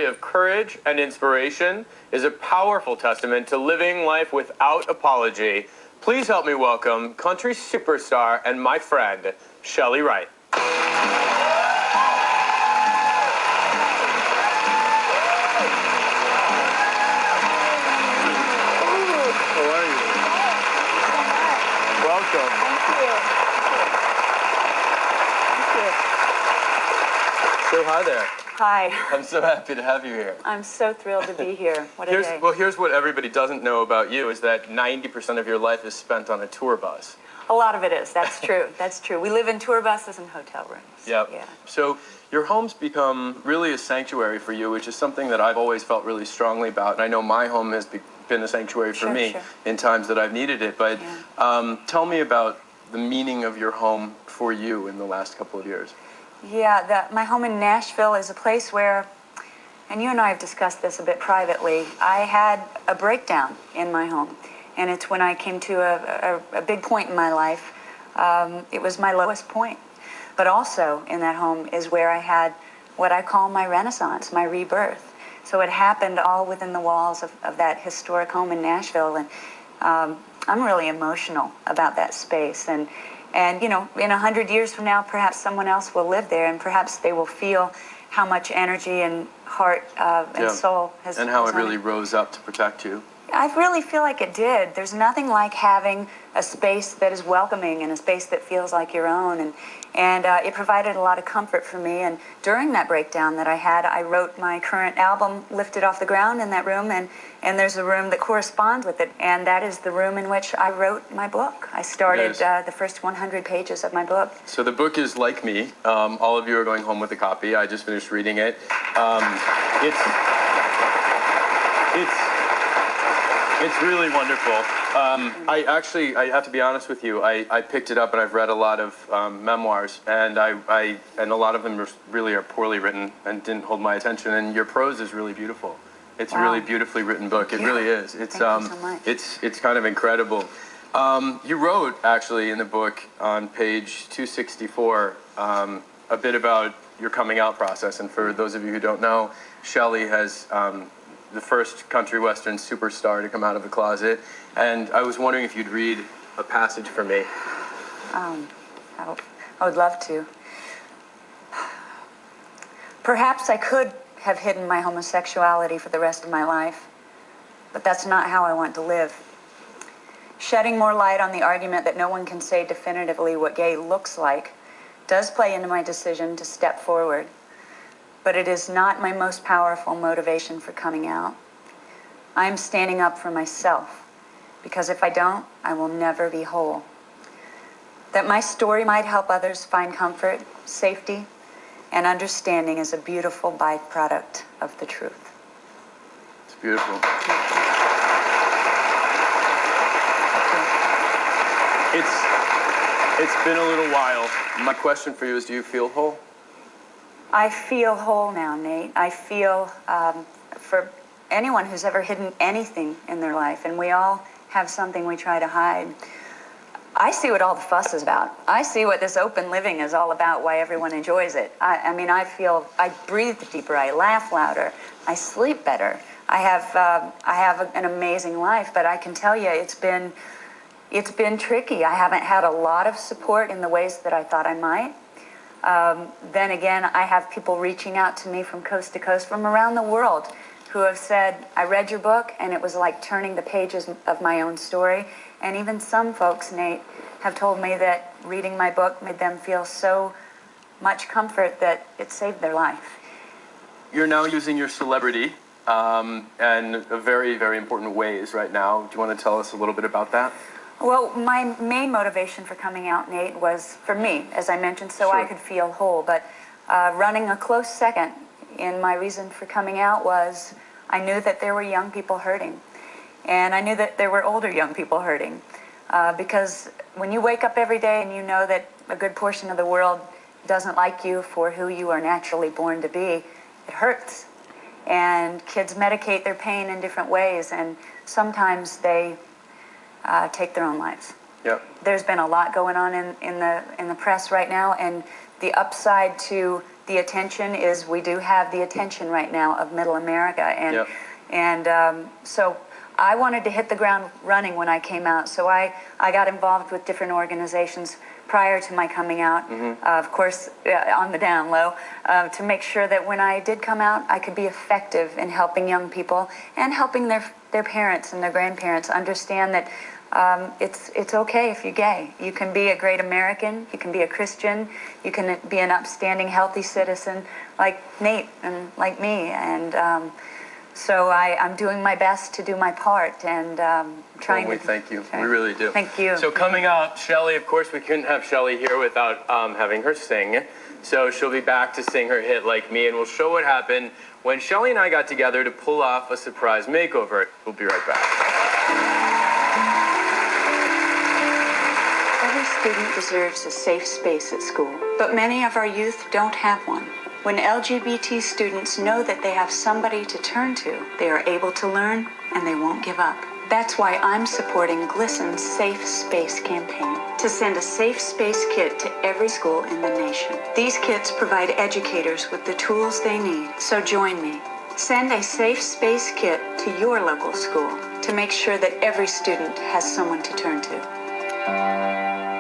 of courage and inspiration is a powerful testament to living life without apology. Please help me welcome country superstar and my friend, Shelly Wright. Welcome. Thank you. So hi there. Hi. I'm so happy to have you here. I'm so thrilled to be here. What a day. Well, here's what everybody doesn't know about you is that 90% of your life is spent on a tour bus. A lot of it is. That's true. That's true. We live in tour buses and hotel rooms. Yep. Yeah. So your home's become really a sanctuary for you, which is something that I've always felt really strongly about. And I know my home has been a sanctuary for me in times that I've needed it. But tell me about the meaning of your home for you in the last couple of years. Yeah, my home in Nashville is a place where, and you and I have discussed this a bit privately, I had a breakdown in my home. And it's when I came to a big point in my life. It was my lowest point. But also in that home is where I had what I call my renaissance, my rebirth. So it happened all within the walls of that historic home in Nashville. And I'm really emotional about that space. And you know, in 100 years from now, perhaps someone else will live there, and perhaps they will feel how much energy and heart and soul has. And how it really rose up to protect you. I really feel like it did. There's nothing like having a space that is welcoming and a space that feels like your own. And it provided a lot of comfort for me. And during that breakdown that I had, I wrote my current album, Lifted Off the Ground, in that room. And there's a room that corresponds with it. And that is the room in which I wrote my book. I started the first 100 pages of my book. So the book is like me. All of you are going home with a copy. I just finished reading it. It's really wonderful. I have to be honest with you. I picked it up and I've read a lot of memoirs, and and a lot of them really are poorly written and didn't hold my attention. And your prose is really beautiful. It's a really beautifully written book. It really is. It's Thank you so much. It's kind of incredible. You wrote actually in the book on page 264 a bit about your coming out process. And for those of you who don't know, Shelly has the first country western superstar to come out of the closet, and I was wondering if you'd read a passage for me. I would love to. Perhaps I could have hidden my homosexuality for the rest of my life, but that's not how I want to live. Shedding more light on the argument that no one can say definitively what gay looks like does play into my decision to step forward. But it is not my most powerful motivation for coming out. I'm standing up for myself, because if I don't, I will never be whole. That my story might help others find comfort, safety, and understanding is a beautiful byproduct of the truth. It's beautiful. It's been a little while. My question for you is, do you feel whole? I feel whole now, Nate. I feel, for anyone who's ever hidden anything in their life, and we all have something we try to hide, I see what all the fuss is about. I see what this open living is all about, why everyone enjoys it. I mean, I feel, I breathe deeper, I laugh louder, I sleep better. I have an amazing life, but I can tell you it's been tricky. I haven't had a lot of support in the ways that I thought I might. Then again, I have people reaching out to me from coast to coast, from around the world, who have said, I read your book, and it was like turning the pages of my own story. And even some folks, Nate, have told me that reading my book made them feel so much comfort that it saved their life. You're now using your celebrity in very, very important ways right now. Do you want to tell us a little bit about that? Well, my main motivation for coming out, Nate, was for me, as I mentioned, so I could feel whole. But running a close second in my reason for coming out was I knew that there were young people hurting. And I knew that there were older young people hurting. Because when you wake up every day and you know that a good portion of the world doesn't like you for who you are naturally born to be, it hurts. And kids medicate their pain in different ways, and sometimes they take their own lives. Yep. There's been a lot going on in the press right now, and the upside to the attention is, we do have the attention right now of Middle America, and Yep. so I wanted to hit the ground running when I came out. So I got involved with different organizations prior to my coming out, of course, on the down low, to make sure that when I did come out, I could be effective in helping young people and helping their parents and their grandparents understand that it's okay if you're gay. You can be a great American, you can be a Christian, you can be an upstanding, healthy citizen like Nate and like me. And so I'm doing my best to do my part, and trying Well, we to... thank you. We really do. Thank you. So coming up, Shelley, of course, we couldn't have Shelley here without having her sing. So she'll be back to sing her hit Like Me, and we'll show what happened when Shelley and I got together to pull off a surprise makeover. We'll be right back. Every student deserves a safe space at school, but many of our youth don't have one. When LGBT students know that they have somebody to turn to, they are able to learn and they won't give up. That's why I'm supporting GLSEN's Safe Space campaign to send a safe space kit to every school in the nation. These kits provide educators with the tools they need, so join me. Send a safe space kit to your local school to make sure that every student has someone to turn to.